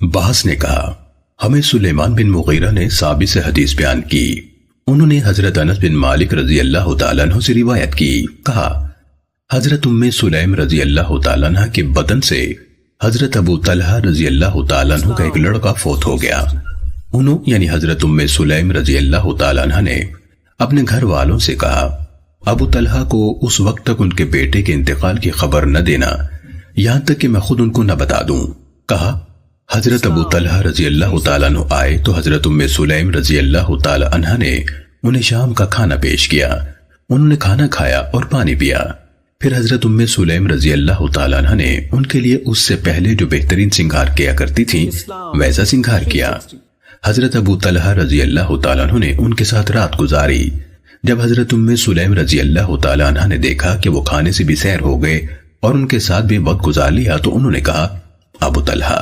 باس نے کہا ہمیں سلیمان بن مغیرہ نے ثابت سے حدیث بیان کی. انہوں نے حضرت انس بن مالک رضی اللہ تعالیٰ عنہ سے روایت کی. کہا حضرت ام سلیم رضی اللہ تعالیٰ عنہ کے بدن سے حضرت ابو طلحہ رضی اللہ تعالیٰ عنہ کا ایک لڑکا فوت ہو گیا. انہوں یعنی حضرت ام سلیم رضی اللہ تعالیٰ عنہ نے اپنے گھر والوں سے کہا ابو طلحہ کو اس وقت تک ان کے بیٹے کے انتقال کی خبر نہ دینا یہاں تک کہ میں خود ان کو نہ بتا دوں. کہا حضرت ابو طلحہ رضی اللہ تعالیٰ عنہ آئے تو حضرت ام سلیم رضی اللہ تعالیٰ عنہ نے انہیں شام کا کھانا پیش کیا. انہوں نے کھانا کھایا اور پانی پیا. پھر حضرت ام سلیم رضی اللہ تعالیٰ عنہ نے ان کے لیے اس سے پہلے جو بہترین سنگھار کیا کرتی تھی ویسا سنگھار کیا. حضرت ابو طلحہ رضی اللہ تعالیٰ عنہ نے ان کے ساتھ رات گزاری. جب حضرت ام سلیم رضی اللہ تعالیٰ عنہ نے دیکھا کہ وہ کھانے سے بھی سیر ہو گئے اور ان کے ساتھ بھی وقت گزار لیا تو انہوں نے کہا ابو طلحہ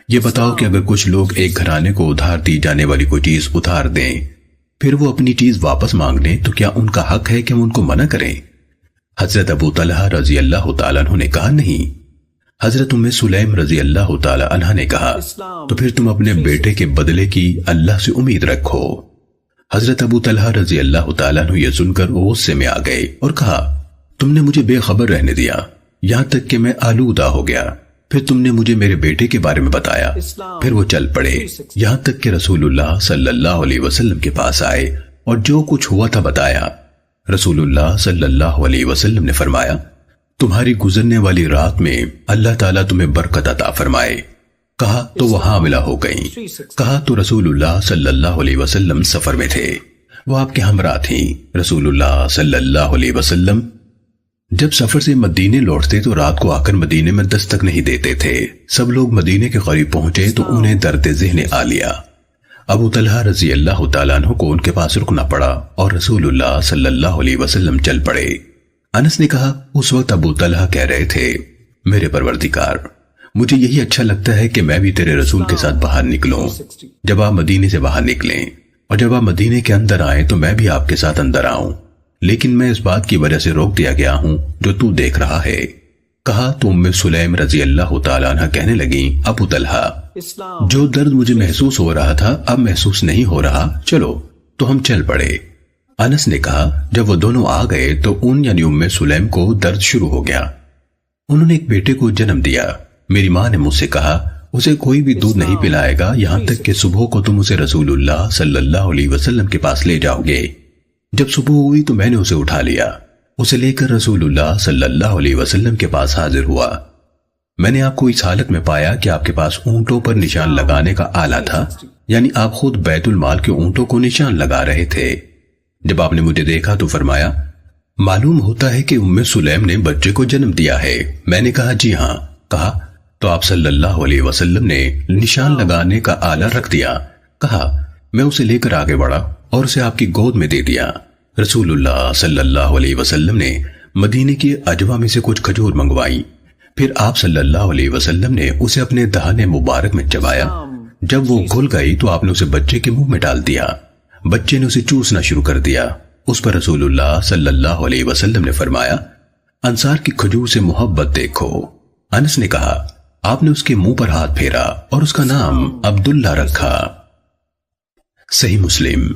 یہ بتاؤ کہ اگر کچھ لوگ ایک گھرانے کو ادھار دی جانے والی کوئی چیز ادھار دیں پھر وہ اپنی چیز واپس مانگ لیں تو کیا ان کا حق ہے کہ ہم ان کو منع کریں؟ حضرت ابو طلحہ رضی اللہ تعالیٰ عنہ نے کہا نہیں. حضرت ام سلیم رضی اللہ تعالیٰ عنہ نے کہا تو پھر تم اپنے بیٹے کے بدلے کی اللہ سے امید رکھو. حضرت ابو طلحہ رضی اللہ تعالیٰ عنہ یہ سن کر غصے میں آ گئے اور کہا تم نے مجھے بے خبر رہنے دیا یہاں تک کہ میں آلودہ ہو گیا. پھر تم نے مجھے میرے بیٹے کے بارے میں بتایا. پھر وہ چل پڑے یہاں تک کہ رسول اللہ صلی اللہ علیہ وسلم کے پاس آئے اور جو کچھ ہوا تھا بتایا. رسول اللہ صلی اللہ علیہ وسلم نے فرمایا تمہاری گزرنے والی رات میں اللہ تعالیٰ تمہیں برکت عطا فرمائے. کہا تو وہ حاملہ ہو گئیں. کہا تو رسول اللہ صلی اللہ علیہ وسلم سفر میں تھے. وہ آپ کے ہمراہ تھیں. رسول اللہ صلی اللہ علیہ وسلم جب سفر سے مدینے لوٹتے تو رات کو آ کر مدینے میں دستک نہیں دیتے تھے. سب لوگ مدینے کے قریب پہنچے تو انہیں درد ذہن آ لیا. ابو طلحہ رضی اللہ تعالیٰ عنہ کو ان کے پاس رکنا پڑا اور رسول اللہ صلی اللہ علیہ وسلم چل پڑے. انس نے کہا اس وقت ابو طلحہ کہہ رہے تھے میرے پروردگار مجھے یہی اچھا لگتا ہے کہ میں بھی تیرے رسول کے ساتھ باہر نکلوں. جب آپ مدینے سے باہر نکلیں اور جب آپ مدینے کے اندر آئیں تو میں بھی آپ کے ساتھ اندر آؤں. لیکن میں اس بات کی وجہ سے روک دیا گیا ہوں جو تو دیکھ رہا ہے. کہا تو ام سلیم رضی اللہ تعالیٰ عنہ کہنے لگیں ابو طلحہ جو درد مجھے محسوس ہو رہا تھا اب محسوس نہیں ہو رہا چلو تو ہم چل پڑے. انس نے کہا جب وہ دونوں آ گئے تو ان یعنی ام سلیم کو درد شروع ہو گیا. انہوں نے ایک بیٹے کو جنم دیا. میری ماں نے مجھ سے کہا اسے کوئی بھی دودھ نہیں پلائے گا یہاں تک کہ صبح کو تم اسے رسول اللہ صلی اللہ علیہ وسلم کے پاس لے جاؤ گے. جب صبح ہوئی تو میں نے اسے اٹھا لیا. اسے لے کر رسول اللہ صلی اللہ علیہ وسلم کے پاس حاضر ہوا. میں نے آپ کو اس حالت میں پایا کہ آپ کے پاس اونٹوں پر نشان لگانے کا آلہ تھا یعنی آپ خود بیت المال کے اونٹوں کو نشان لگا رہے تھے. جب آپ نے مجھے دیکھا تو فرمایا معلوم ہوتا ہے کہ ام سلیم نے بچے کو جنم دیا ہے. میں نے کہا جی ہاں. کہا تو آپ صلی اللہ علیہ وسلم نے نشان لگانے کا آلہ رکھ دیا. کہا میں اسے لے کر آگے بڑھا اور اسے آپ کی گود میں دے دیا. رسول اللہ صلی اللہ علیہ وسلم نے مدینے کی اجوا میں سے کچھ کھجور منگوائی. پھر آپ صلی اللہ علیہ وسلم نے اسے اپنے دہانے مبارک میں چبایا. جب وہ گھل گئی تو آپ نے اسے بچے کے منہ میں ڈال دیا. بچے نے اسے چوسنا شروع کر دیا. اس پر رسول اللہ صلی اللہ علیہ وسلم نے فرمایا انصار کی کھجور سے محبت دیکھو. انس نے کہا آپ نے اس کے منہ پر ہاتھ پھیرا اور اس کا نام عبداللہ رکھا. صحیح مسلم